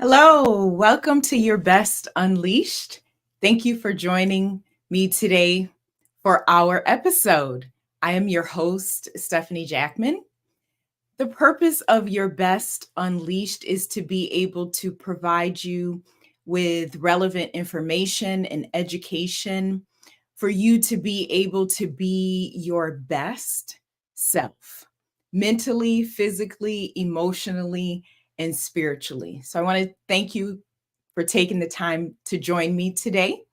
Hello, welcome to Your Best Unleashed. Thank you for joining me today for our episode. I am your host, Stephanie Jackman. The purpose of Your Best Unleashed is to be able to provide you with relevant information and education for you to be able to be your best self, mentally, physically, emotionally, and spiritually. So I want to thank you for taking the time to join me today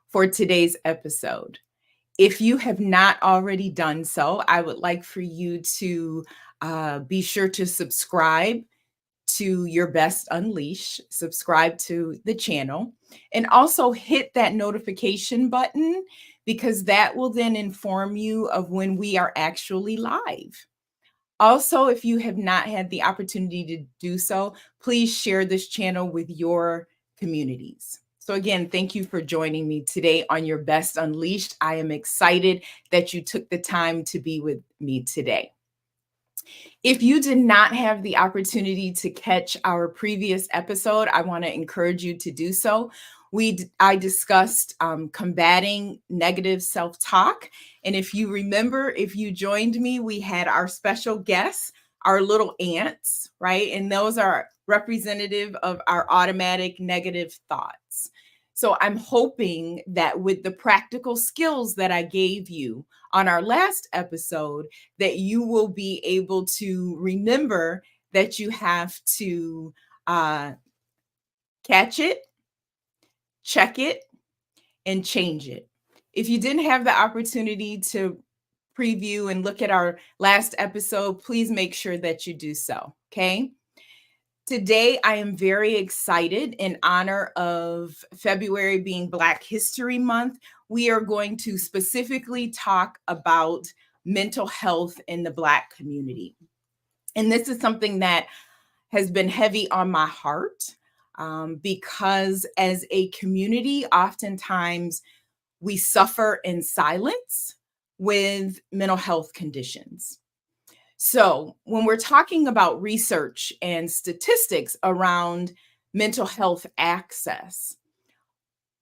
for today's episode. If you have not already done so, I would like for you to be sure to subscribe to Your Best Unleash, subscribe to the channel, and also hit that notification button because that will then inform you of when we are actually live. Also, if you have not had the opportunity to do so, please share this channel with your communities. So again, thank you for joining me today on Your Best Unleashed. I am excited that you took the time to be with me today. If you did not have the opportunity to catch our previous episode, I want to encourage you to do so. I discussed combating negative self-talk. And if you remember, if you joined me, we had our special guests, our little ants, right? And those are representative of our automatic negative thoughts. So I'm hoping that with the practical skills that I gave you on our last episode, that you will be able to remember that you have to catch it, check it, and change it. If you didn't have the opportunity to preview and look at our last episode, please make sure that you do so, okay? Today, I am very excited in honor of February being Black History Month. We are going to specifically talk about mental health in the Black community. And this is something that has been heavy on my heart because as a community, oftentimes we suffer in silence with mental health conditions. So, when we're talking about research and statistics around mental health access,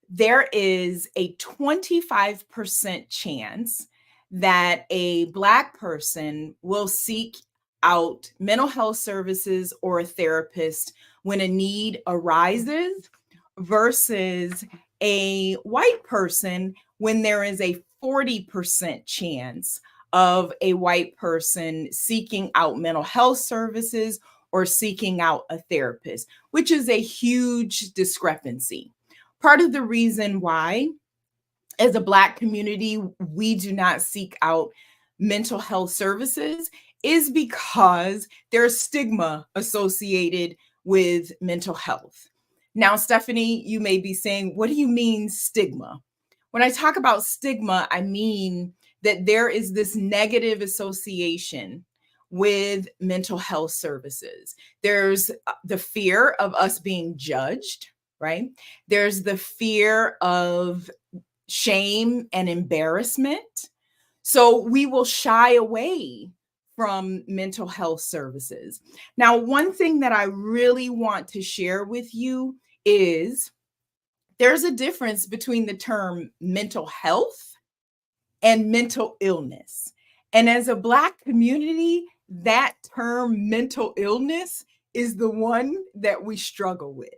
there is a 25% chance that a Black person will seek out mental health services or a therapist when a need arises versus a white person when there is a 40% chance of a white person seeking out mental health services or seeking out a therapist, which is a huge discrepancy. Part of the reason why, as a Black community, we do not seek out mental health services is because there's stigma associated with mental health. Now, Stephanie, you may be saying, what do you mean stigma? When I talk about stigma, I mean that there is this negative association with mental health services. There's the fear of us being judged, right? There's the fear of shame and embarrassment. So we will shy away from mental health services. Now, one thing that I really want to share with you is there's a difference between the term mental health and mental illness. And as a Black community, that term mental illness is the one that we struggle with.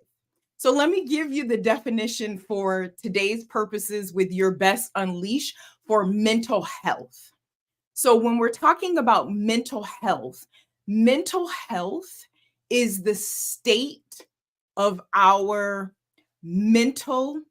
So let me give you the definition for today's purposes with Your Best Unleash for mental health. So when we're talking about mental health is the state of our mental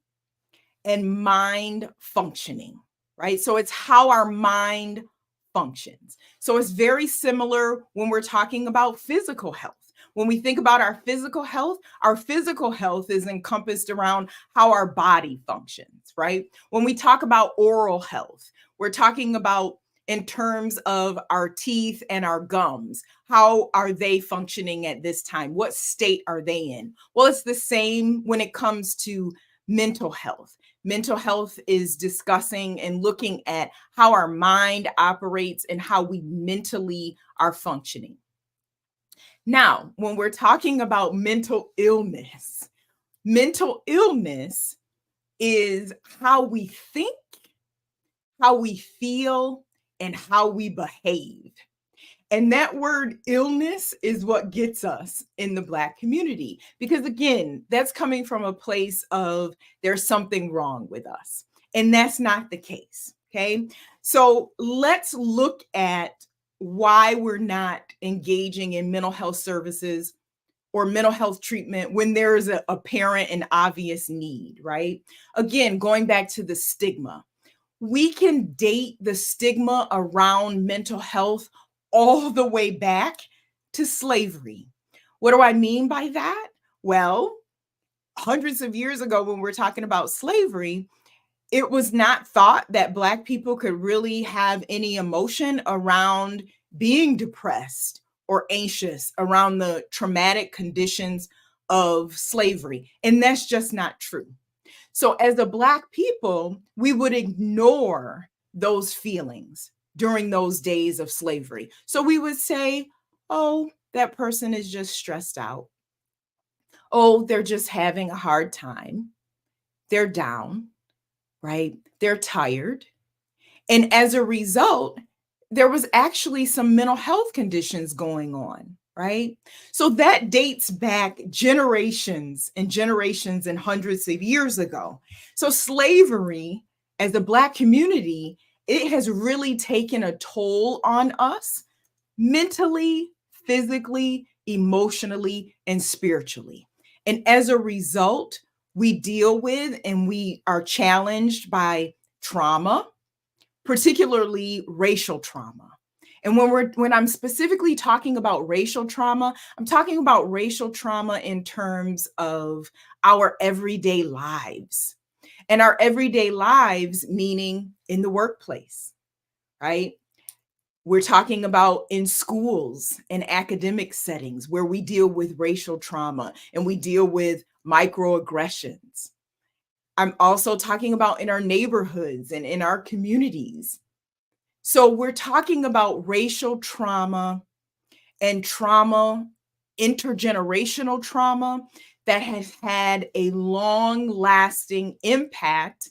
and mind functioning, right? So it's how our mind functions. So it's very similar when we're talking about physical health. When we think about our physical health is encompassed around how our body functions, right? When we talk about oral health, we're talking about in terms of our teeth and our gums. How are they functioning at this time? What state are they in? Well, it's the same when it comes to mental health. Mental health is discussing and looking at how our mind operates and how we mentally are functioning. Now, when we're talking about mental illness is how we think, how we feel, and how we behave. And that word illness is what gets us in the Black community. Because again, that's coming from a place of there's something wrong with us. And that's not the case. Okay. So let's look at why we're not engaging in mental health services or mental health treatment when there is a apparent and obvious need, right? Again, going back to the stigma, we can date the stigma around mental health all the way back to slavery. What do I mean by that? Well, hundreds of years ago, when we're talking about slavery, it was not thought that Black people could really have any emotion around being depressed or anxious around the traumatic conditions of slavery. And that's just not true. So, as a Black people, we would ignore those feelings during those days of slavery. So, we would say, oh, that person is just stressed out. Oh, they're just having a hard time. They're down, right? They're tired. And as a result, there was actually some mental health conditions going on, right? So that dates back generations and generations and hundreds of years ago. So slavery as a Black community, it has really taken a toll on us mentally, physically, emotionally, and spiritually. And as a result, we deal with and we are challenged by trauma, particularly racial trauma. And when I'm specifically talking about racial trauma, I'm talking about racial trauma in terms of our everyday lives. And our everyday lives meaning in the workplace, right? We're talking about in schools and academic settings where we deal with racial trauma and we deal with microaggressions. I'm also talking about in our neighborhoods and in our communities. So we're talking about racial trauma and trauma, intergenerational trauma that has had a long lasting impact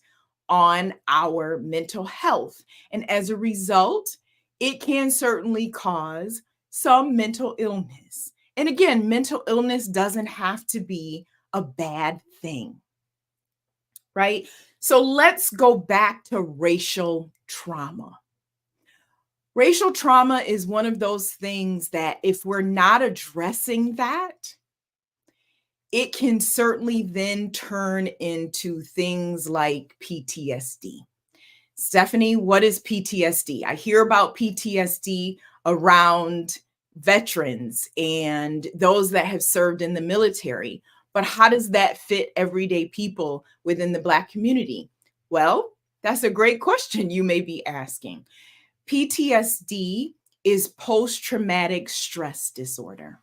on our mental health. And as a result, it can certainly cause some mental illness. And again, mental illness doesn't have to be a bad thing, right? So let's go back to racial trauma. Racial trauma is one of those things that if we're not addressing that, it can certainly then turn into things like PTSD. Stephanie, what is PTSD? I hear about PTSD around veterans and those that have served in the military, but how does that fit everyday people within the Black community? Well, that's a great question you may be asking. PTSD is post traumatic stress disorder.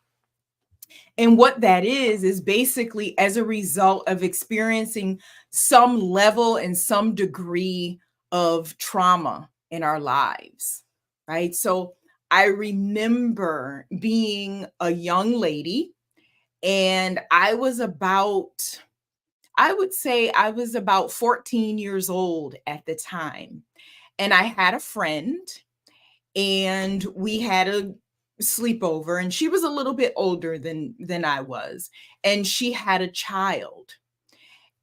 And what that is basically as a result of experiencing some level and some degree of trauma in our lives, right? So I remember being a young lady and I would say I was about 14 years old at the time. And I had a friend and we had a sleepover and she was a little bit older than I was and she had a child.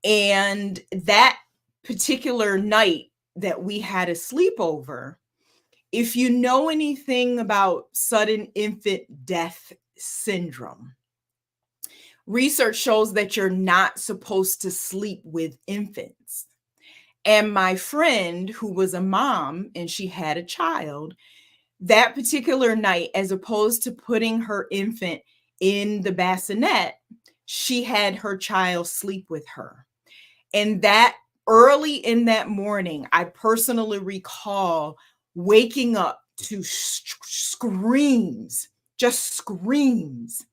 And that particular night that we had a sleepover, if you know anything about sudden infant death syndrome, research shows that you're not supposed to sleep with infants. And my friend, who was a mom and she had a child, that particular night, as opposed to putting her infant in the bassinet, she had her child sleep with her. And that early in that morning, I personally recall waking up to screams, just screams.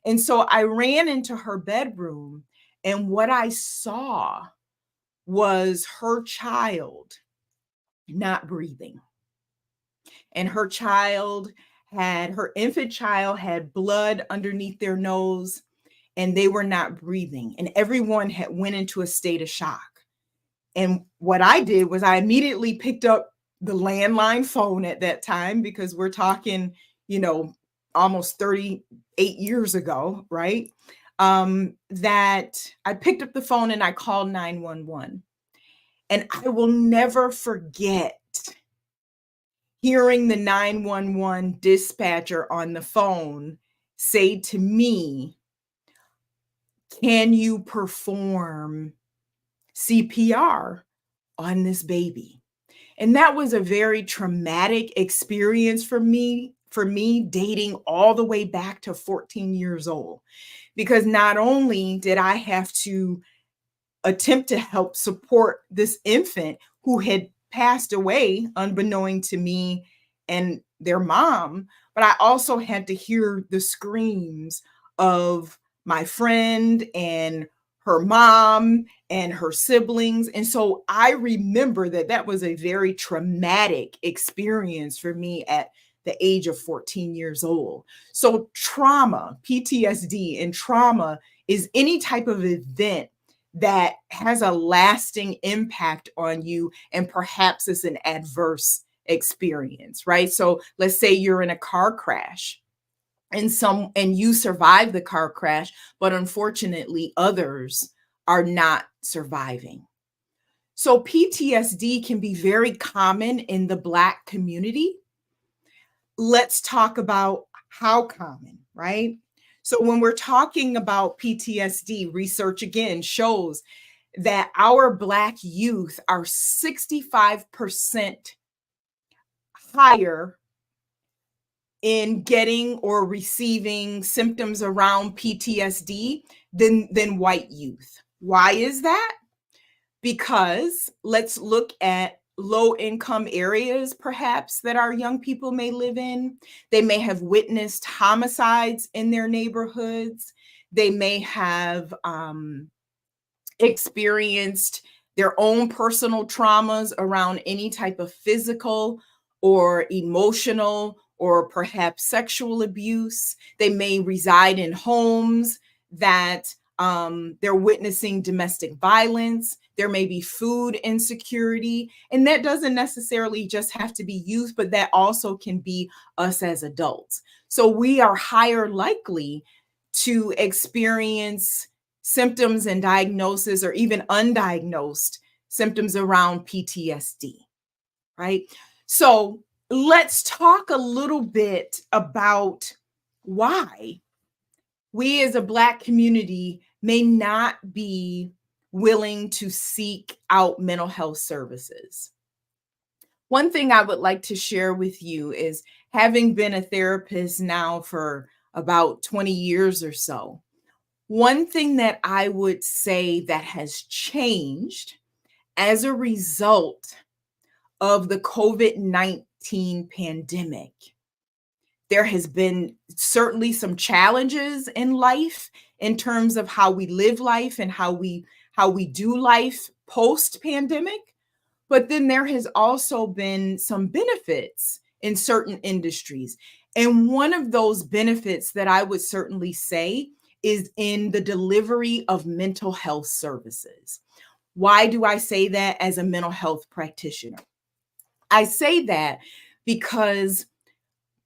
And so I ran into her bedroom, and what I saw was her child not breathing. And her child had her infant child had blood underneath their nose and they were not breathing, and everyone had went into a state of shock. And what I did was I immediately picked up the landline phone at that time, because we're talking, you know, almost 38 years ago, right? That I picked up the phone and I called 911. And I will never forget hearing the 911 dispatcher on the phone say to me, "Can you perform CPR on this baby?" And that was a very traumatic experience for me dating all the way back to 14 years old, because not only did I have to attempt to help support this infant who had passed away unbeknown to me and their mom, but I also had to hear the screams of my friend and her mom and her siblings. And so I remember that that was a very traumatic experience for me at the age of 14 years old. So trauma, PTSD, and trauma is any type of event that has a lasting impact on you, and perhaps it's an adverse experience, right? So let's say you're in a car crash and you survive the car crash, but unfortunately others are not surviving. So PTSD can be very common in the Black community. Let's talk about how common, right? So when we're talking about PTSD, research again shows that our Black youth are 65% higher in getting or receiving symptoms around PTSD than white youth. Why is that? Because let's look at low income areas, perhaps, that our young people may live in. They may have witnessed homicides in their neighborhoods. They may have experienced their own personal traumas around any type of physical or emotional or perhaps sexual abuse. They may reside in homes that they're witnessing domestic violence. There may be food insecurity. And that doesn't necessarily just have to be youth, but that also can be us as adults. So we are higher likely to experience symptoms and diagnosis, or even undiagnosed symptoms around PTSD, right? So let's talk a little bit about why we as a Black community may not be willing to seek out mental health services. One thing I would like to share with you is, having been a therapist now for about 20 years or so, one thing that I would say that has changed as a result of the COVID-19 pandemic, there has been certainly some challenges in life in terms of how we live life and how we do life post pandemic, but then there has also been some benefits in certain industries. And one of those benefits that I would certainly say is in the delivery of mental health services. Why do I say that as a mental health practitioner? I say that because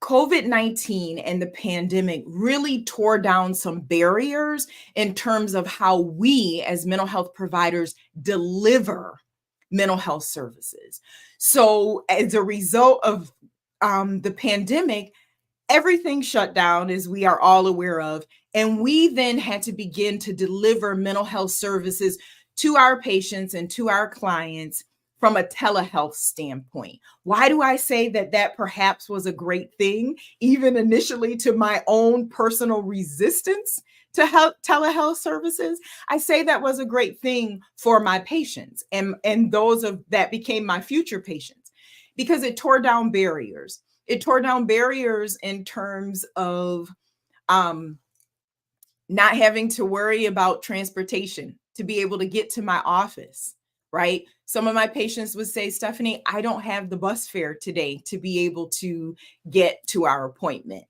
COVID-19 and the pandemic really tore down some barriers in terms of how we as mental health providers deliver mental health services. So as a result of the pandemic, everything shut down, as we are all aware of. And we then had to begin to deliver mental health services to our patients and to our clients from a telehealth standpoint. Why do I say that that perhaps was a great thing, even initially to my own personal resistance to telehealth services? I say that was a great thing for my patients and those of that became my future patients, because it tore down barriers. It tore down barriers in terms of um, not having to worry about transportation to be able to get to my office, right? Some of my patients would say, Stephanie, I don't have the bus fare today to be able to get to our appointment.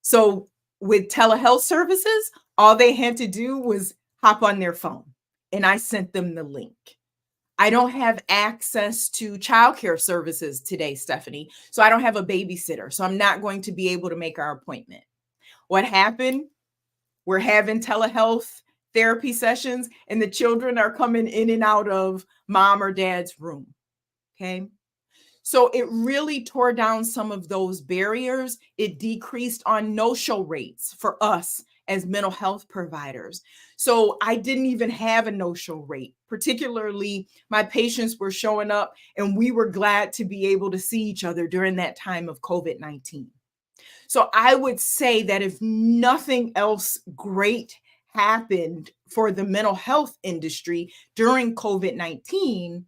So with telehealth services, all they had to do was hop on their phone and I sent them the link. I don't have access to childcare services today, Stephanie. So I don't have a babysitter. So I'm not going to be able to make our appointment. What happened? We're having telehealth therapy sessions, and the children are coming in and out of mom or dad's room. Okay. So it really tore down some of those barriers. It decreased on no-show rates for us as mental health providers. So I didn't even have a no-show rate. Particularly, my patients were showing up and we were glad to be able to see each other during that time of COVID-19. So I would say that if nothing else great happened for the mental health industry during COVID-19,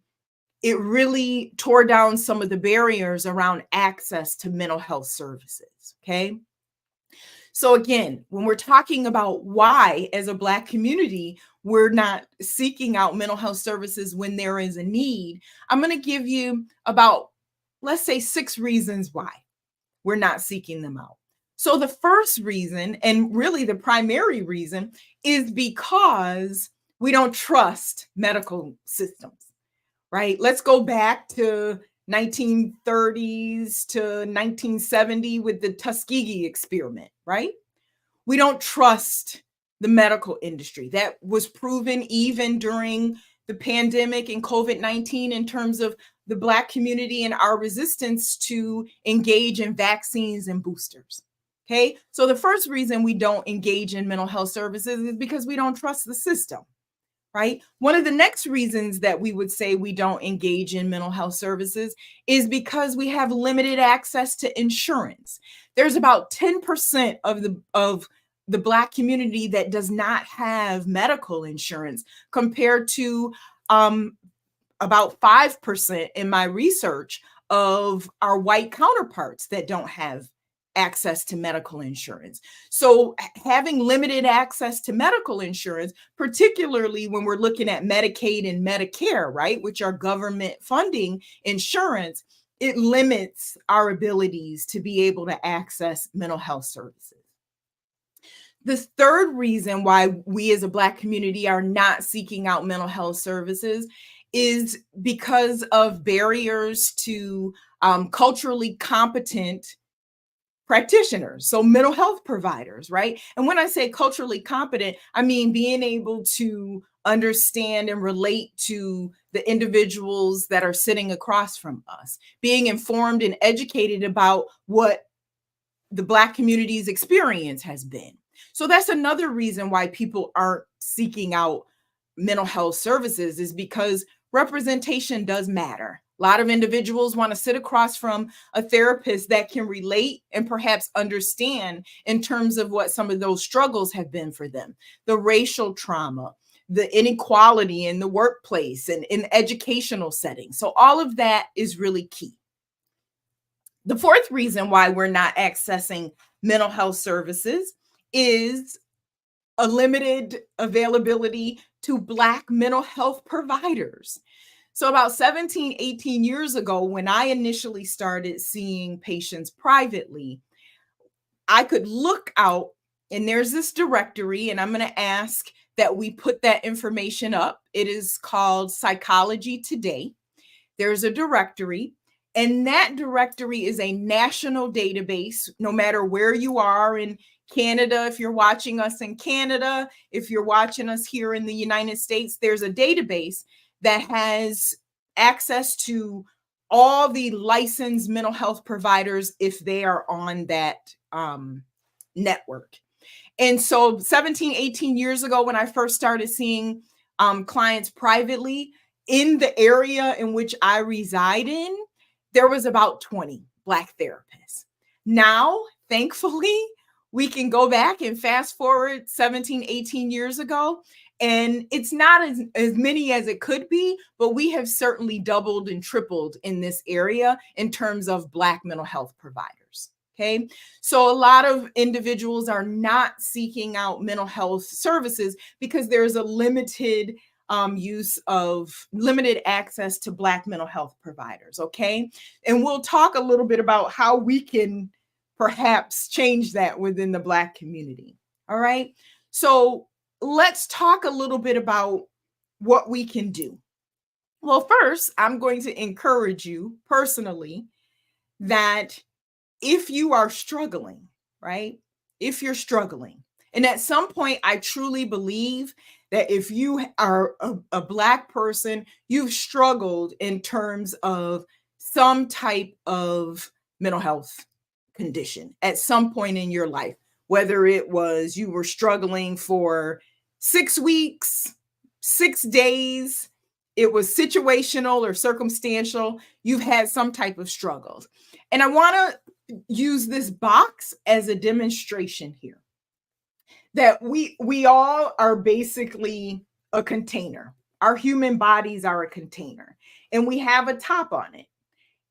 it really tore down some of the barriers around access to mental health services. Okay. So, again, when we're talking about why, as a Black community, we're not seeking out mental health services when there is a need, I'm going to give you about, let's say, 6 reasons why we're not seeking them out. So, the first reason, and really the primary reason, is because we don't trust medical systems. Right? Let's go back to 1930s to 1970 with the Tuskegee experiment, right? We don't trust the medical industry. That was proven even during the pandemic and COVID-19 in terms of the Black community and our resistance to engage in vaccines and boosters. Okay, so the first reason we don't engage in mental health services is because we don't trust the system. Right? One of the next reasons that we would say we don't engage in mental health services is because we have limited access to insurance. There's about 10% of the Black community that does not have medical insurance compared to about 5% in my research of our white counterparts that don't have access to medical insurance. So having limited access to medical insurance, particularly when we're looking at Medicaid and Medicare, right, which are government funding insurance, it limits our abilities to be able to access mental health services. The third reason why we as a Black community are not seeking out mental health services is because of barriers to culturally competent practitioners, so mental health providers, right? And when I say culturally competent, I mean being able to understand and relate to the individuals that are sitting across from us, being informed and educated about what the Black community's experience has been. So that's another reason why people aren't seeking out mental health services, is because representation does matter. A lot of individuals want to sit across from a therapist that can relate and perhaps understand in terms of what some of those struggles have been for them, the racial trauma, the inequality in the workplace and in educational settings. So all of that is really key. The fourth reason why we're not accessing mental health services is a limited availability to Black mental health providers. So about 17, 18 years ago, when I initially started seeing patients privately, I could look out and there's this directory, and I'm going to ask that we put that information up. It is called Psychology Today. There's a directory, and that directory is a national database, no matter where you are in Canada. If you're watching us in Canada, if you're watching us here in the United States, there's a database that has access to all the licensed mental health providers if they are on that network. And so 17, 18 years ago, when I first started seeing clients privately in the area in which I reside in, there was about 20 Black therapists. Now, thankfully, we can go back and fast forward 17, 18 years ago, and it's not as many as it could be, but we have certainly doubled and tripled in this area in terms of Black mental health providers. Okay, so a lot of individuals are not seeking out mental health services because there's a limited use of limited access to Black mental health providers, okay? And we'll talk a little bit about how we can perhaps change that within the Black community, all right? So let's talk a little bit about what we can do. Well, first, I'm going to encourage you personally that if you are struggling, right? If you're struggling, and at some point, I truly believe that if you are a Black person, you've struggled in terms of some type of mental health condition at some point in your life, whether it was you were struggling for 6 weeks, 6 days, it was situational or circumstantial, you've had some type of struggles. And I want to use this box as a demonstration here that we all are basically a container. Our human bodies are a container, and we have a top on it.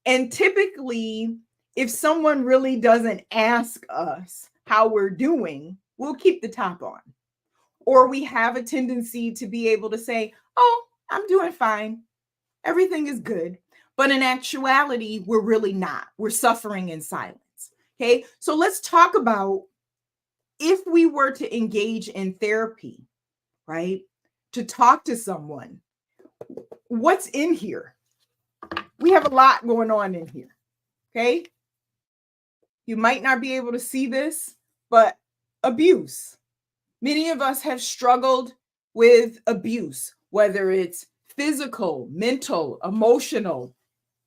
And typically, if someone really doesn't ask us how we're doing, we'll keep the top on. Or we have a tendency to be able to say, "Oh, I'm doing fine. Everything is good." But in actuality, we're really not. We're suffering in silence. Okay. So let's talk about if we were to engage in therapy, right? To talk to someone, what's in here? We have a lot going on in here. Okay. You might not be able to see this, but abuse. Many of us have struggled with abuse, whether it's physical, mental, emotional,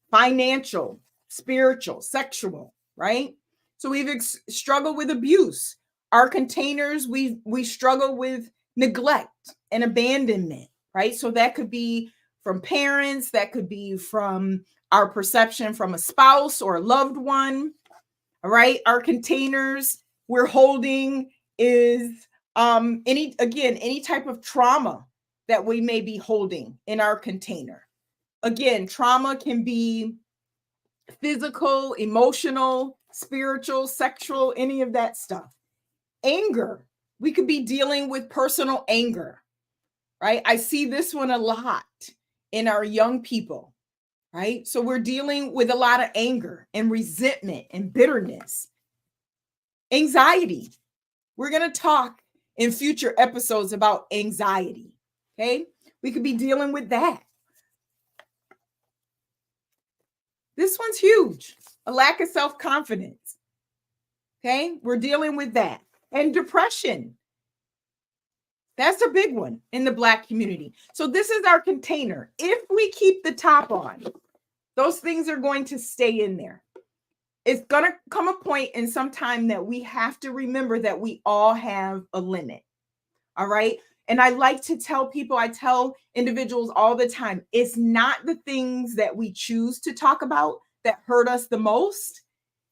financial, spiritual, sexual, right? So we've struggled with abuse. Our containers, we struggle with neglect and abandonment, right? So that could be from parents, that could be from our perception from a spouse or a loved one, all right? Our containers we're holding is any type of trauma that we may be holding in our container. Again, trauma can be physical, emotional, spiritual, sexual, any of that stuff. Anger, we could be dealing with personal anger, right? I see this one a lot in our young people, right? So we're dealing with a lot of anger and resentment and bitterness. Anxiety, we're going to talk in future episodes about anxiety, okay? We could be dealing with that. This one's huge, a lack of self-confidence, okay? We're dealing with that. And depression, that's a big one in the Black community. So this is our container. If we keep the top on, those things are going to stay in there. It's going to come a point in some time that we have to remember that we all have a limit. All right. And I like to tell people, I tell individuals all the time, it's not the things that we choose to talk about that hurt us the most.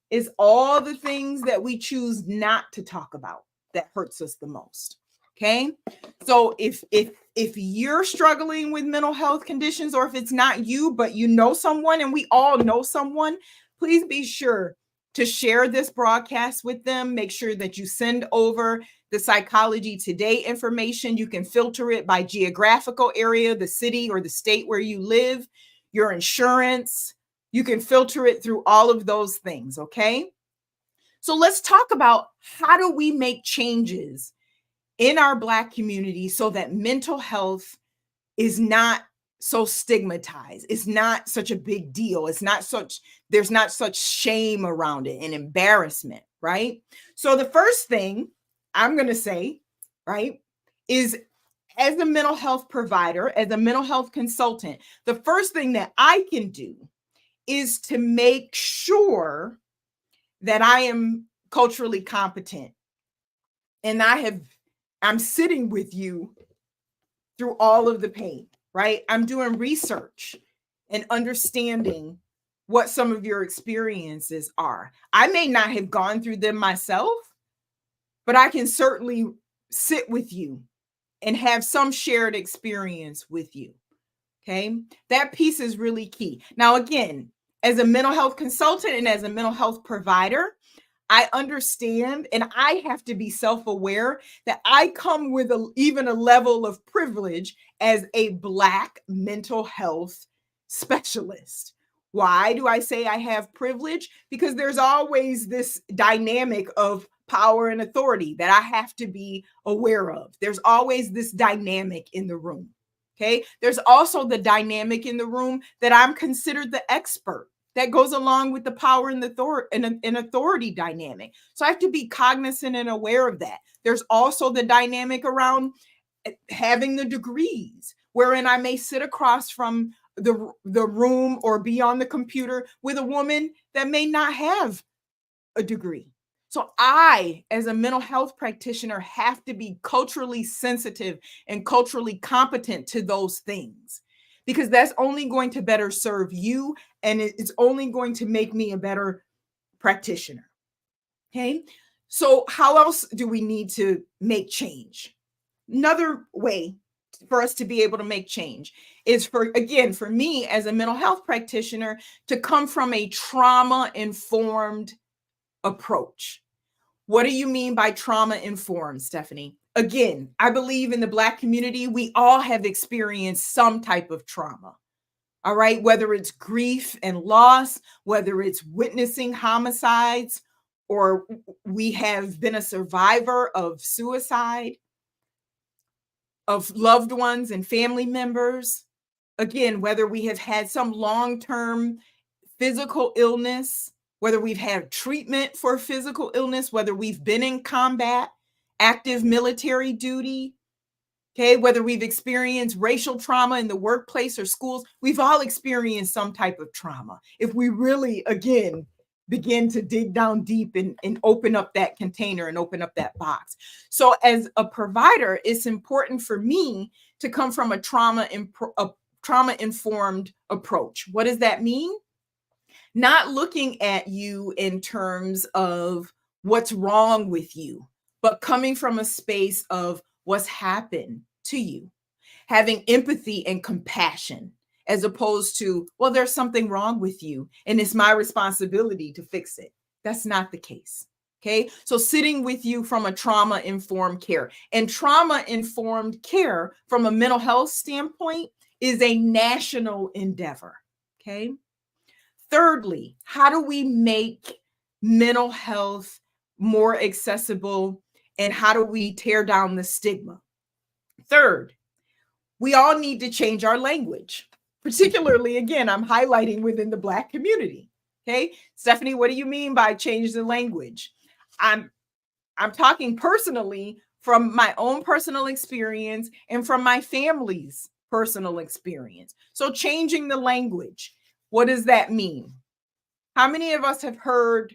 It's all the things that we choose not to talk about that hurts us the most. Okay. So if you're struggling with mental health conditions, or if it's not you, but you know someone, and we all know someone, please be sure to share this broadcast with them. Make sure that you send over the Psychology Today information. You can filter it by geographical area, the city or the state where you live, your insurance. You can filter it through all of those things, okay? So let's talk about how do we make changes in our Black community so that mental health is not so stigmatized. It's not such a big deal. There's not such shame around it and embarrassment, right? So the first thing I'm going to say, right, is as a mental health provider, as a mental health consultant, the first thing that I can do is to make sure that I am culturally competent and I'm sitting with you through all of the pain, right? I'm doing research and understanding what some of your experiences are. I may not have gone through them myself, but I can certainly sit with you and have some shared experience with you. Okay. That piece is really key. Now, again, as a mental health consultant and as a mental health provider, I understand, and I have to be self-aware that I come with even a level of privilege as a Black mental health specialist. Why do I say I have privilege? Because there's always this dynamic of power and authority that I have to be aware of. There's always this dynamic in the room. Okay. There's also the dynamic in the room that I'm considered the expert. That goes along with the power and the authority dynamic. So I have to be cognizant and aware of that. There's also the dynamic around having the degrees, wherein I may sit across from the room or be on the computer with a woman that may not have a degree. So I, as a mental health practitioner, have to be culturally sensitive and culturally competent to those things, because that's only going to better serve you, and it's only going to make me a better practitioner. Okay. So how else do we need to make change? Another way for us to be able to make change is for me as a mental health practitioner to come from a trauma-informed approach. What do you mean by trauma-informed, Stephanie? Again, I believe in the Black community, we all have experienced some type of trauma. All right, whether it's grief and loss, whether it's witnessing homicides, or we have been a survivor of suicide of loved ones and family members. Again, whether we have had some long-term physical illness, whether we've had treatment for physical illness, whether we've been in combat, active military duty, okay, whether we've experienced racial trauma in the workplace or schools, we've all experienced some type of trauma. If we really, again, begin to dig down deep and open up that container and open up that box. So as a provider, it's important for me to come from a trauma-informed approach. What does that mean? Not looking at you in terms of what's wrong with you, but coming from a space of what's happened to you, having empathy and compassion, as opposed to, well, there's something wrong with you and it's my responsibility to fix it. That's not the case. Okay. So sitting with you from a trauma-informed care, and trauma-informed care from a mental health standpoint is a national endeavor. Okay. Thirdly, how do we make mental health more accessible, and how do we tear down the stigma? Third, we all need to change our language. Particularly, again, I'm highlighting within the Black community. Okay, Stephanie, what do you mean by change the language? I'm talking personally from my own personal experience and from my family's personal experience. So changing the language. What does that mean? How many of us have heard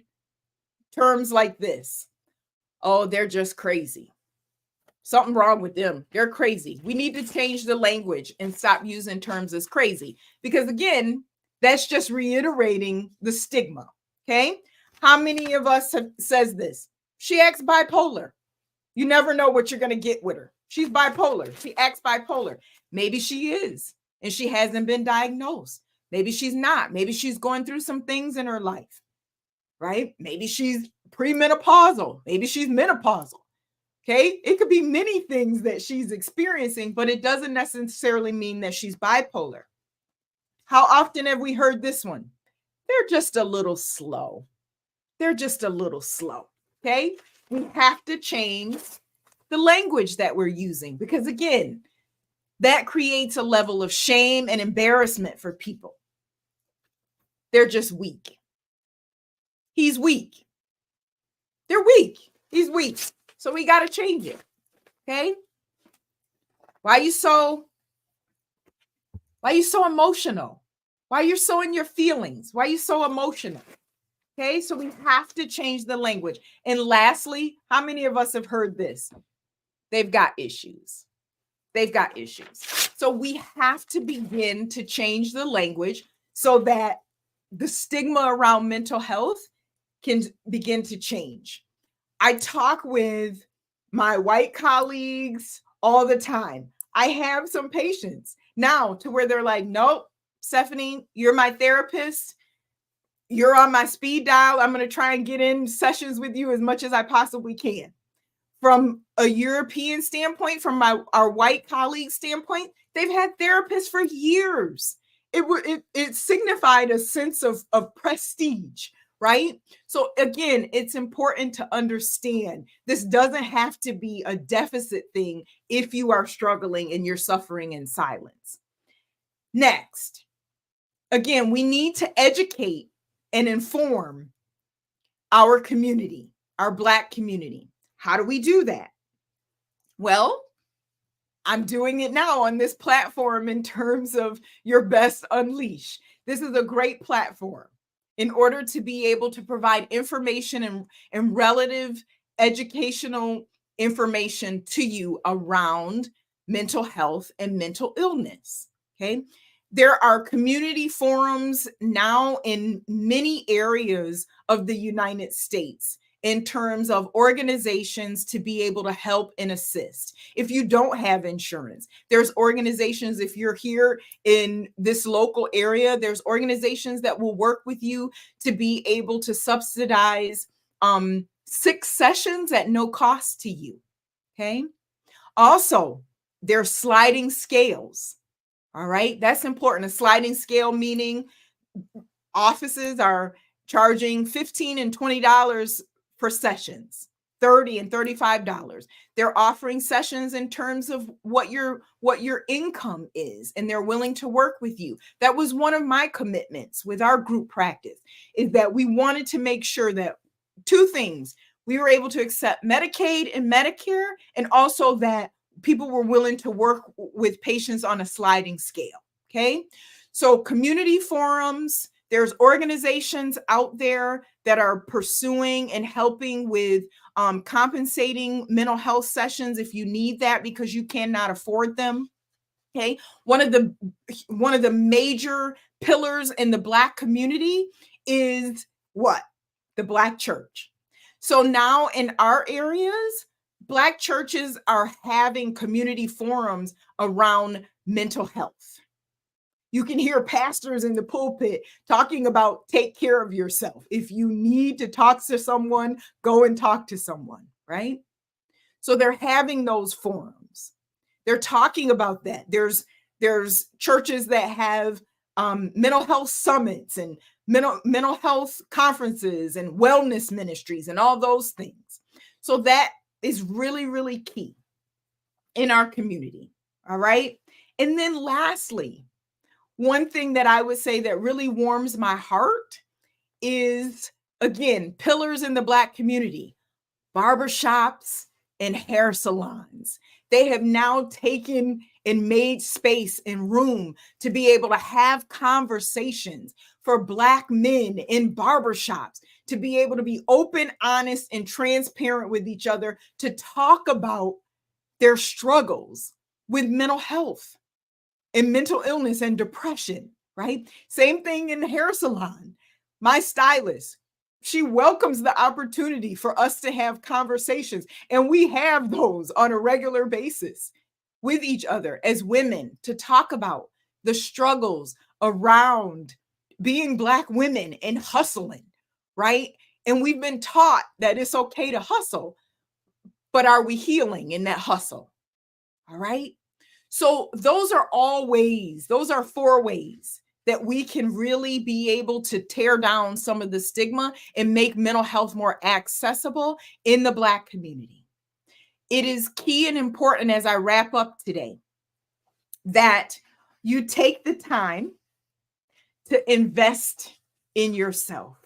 terms like this? Oh, they're just crazy. Something wrong with them. They're crazy. We need to change the language and stop using terms as crazy, because again, that's just reiterating the stigma. Okay. How many of us says this? She acts bipolar. You never know what you're going to get with her. She's bipolar. She acts bipolar. Maybe she is, and she hasn't been diagnosed. Maybe she's not. Maybe she's going through some things in her life, right? Maybe she's premenopausal. Maybe she's menopausal. Okay. It could be many things that she's experiencing, but it doesn't necessarily mean that she's bipolar. How often have we heard this one? They're just a little slow. They're just a little slow. Okay. We have to change the language that we're using, because again, that creates a level of shame and embarrassment for people. They're just weak. He's weak. They're weak. He's weak. So we got to change it. Okay. Why are you so emotional? Why are you so in your feelings? Why are you so emotional? Okay. So we have to change the language. And lastly, how many of us have heard this? They've got issues. They've got issues. So we have to begin to change the language so that the stigma around mental health can begin to change. I talk with my white colleagues all the time. I have some patients now to where they're like, nope, Stephanie, you're my therapist. You're on my speed dial. I'm going to try and get in sessions with you as much as I possibly can. From a European standpoint, from our white colleagues' standpoint, they've had therapists for years. It signified a sense of prestige, right? So again, it's important to understand this doesn't have to be a deficit thing if you are struggling and you're suffering in silence. Next, again, we need to educate and inform our community, our Black community. How do we do that? Well, I'm doing it now on this platform in terms of Your Best Unleash. This is a great platform in order to be able to provide information and relative educational information to you around mental health and mental illness. Okay. There are community forums now in many areas of the United States in terms of organizations to be able to help and assist. If you don't have insurance, there's organizations, if you're here in this local area, there's organizations that will work with you to be able to subsidize 6 sessions at no cost to you. Okay. Also, there's sliding scales. All right. That's important. A sliding scale meaning offices are charging $15 and $20 for sessions, $30 and $35. They're offering sessions in terms of what your income is, and they're willing to work with you. That was one of my commitments with our group practice, is that we wanted to make sure that 2 things: we were able to accept Medicaid and Medicare, and also that people were willing to work with patients on a sliding scale. Okay. So community forums, there's organizations out there that are pursuing and helping with compensating mental health sessions if you need that because you cannot afford them. Okay. One of the major pillars in the Black community is what? The Black church. So now in our areas, Black churches are having community forums around mental health. You can hear pastors in the pulpit talking about take care of yourself. If you need to talk to someone, go and talk to someone, right? So they're having those forums. They're talking about that. There's churches that have mental health summits and mental health conferences and wellness ministries and all those things. So that is really, really key in our community. All right. And then lastly, one thing that I would say that really warms my heart is, again, pillars in the Black community, barbershops and hair salons. They have now taken and made space and room to be able to have conversations for Black men in barbershops, to be able to be open, honest, and transparent with each other, to talk about their struggles with mental health and mental illness and depression, right? Same thing in the hair salon. My stylist, she welcomes the opportunity for us to have conversations, and we have those on a regular basis with each other as women to talk about the struggles around being Black women and hustling, right? And we've been taught that it's okay to hustle, but are we healing in that hustle? All right. So those are 4 ways that we can really be able to tear down some of the stigma and make mental health more accessible in the Black community. It is key and important, as I wrap up today, that you take the time to invest in yourself.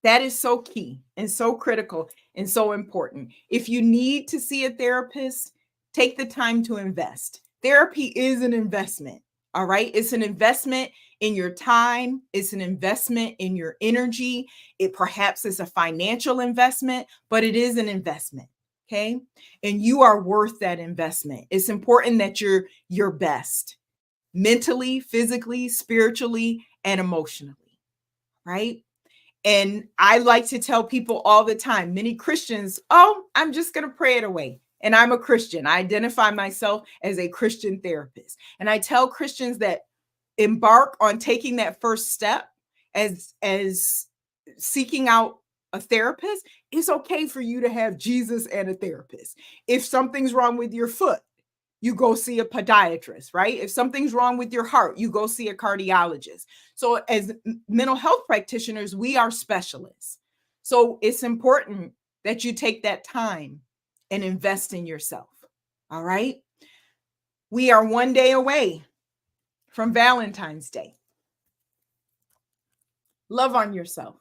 That is so key and so critical and so important. If you need to see a therapist, take the time to invest. Therapy is an investment, all right? It's an investment in your time. It's an investment in your energy. It perhaps is a financial investment, but it is an investment, okay? And you are worth that investment. It's important that you're your best mentally, physically, spiritually, and emotionally, right? And I like to tell people all the time, many Christians, oh, I'm just going to pray it away. And I'm a Christian. I identify myself as a Christian therapist. And I tell Christians that embark on taking that first step as seeking out a therapist, it's okay for you to have Jesus and a therapist. If something's wrong with your foot, you go see a podiatrist, right? If something's wrong with your heart, you go see a cardiologist. So as mental health practitioners, we are specialists. So it's important that you take that time and invest in yourself. All right? We are one day away from Valentine's Day. Love on yourself.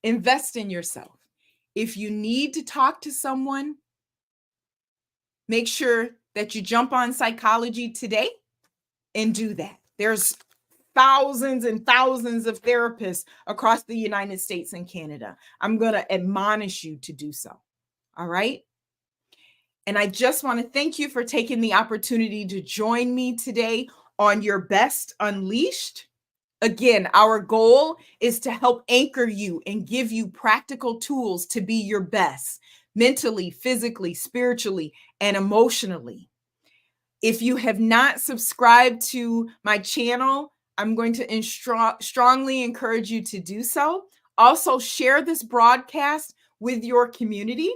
Invest in yourself. If you need to talk to someone, make sure that you jump on Psychology Today and do that. There's thousands and thousands of therapists across the United States and Canada. I'm going to admonish you to do so. All right? And I just want to thank you for taking the opportunity to join me today on Your Best Unleashed. Again, our goal is to help anchor you and give you practical tools to be your best mentally, physically, spiritually, and emotionally. If you have not subscribed to my channel, I'm going to strongly encourage you to do so. Also, share this broadcast with your community.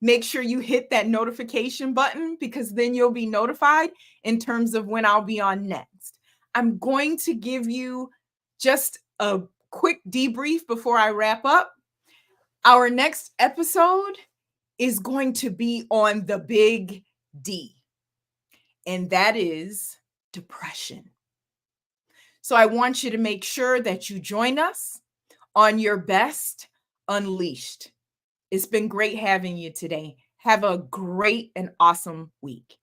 Make sure you hit that notification button because then you'll be notified in terms of when I'll be on next. I'm going to give you just a quick debrief before I wrap up. Our next episode is going to be on the big D, and that is depression. So I want you to make sure that you join us on Your Best Unleashed. It's been great having you today. Have a great and awesome week.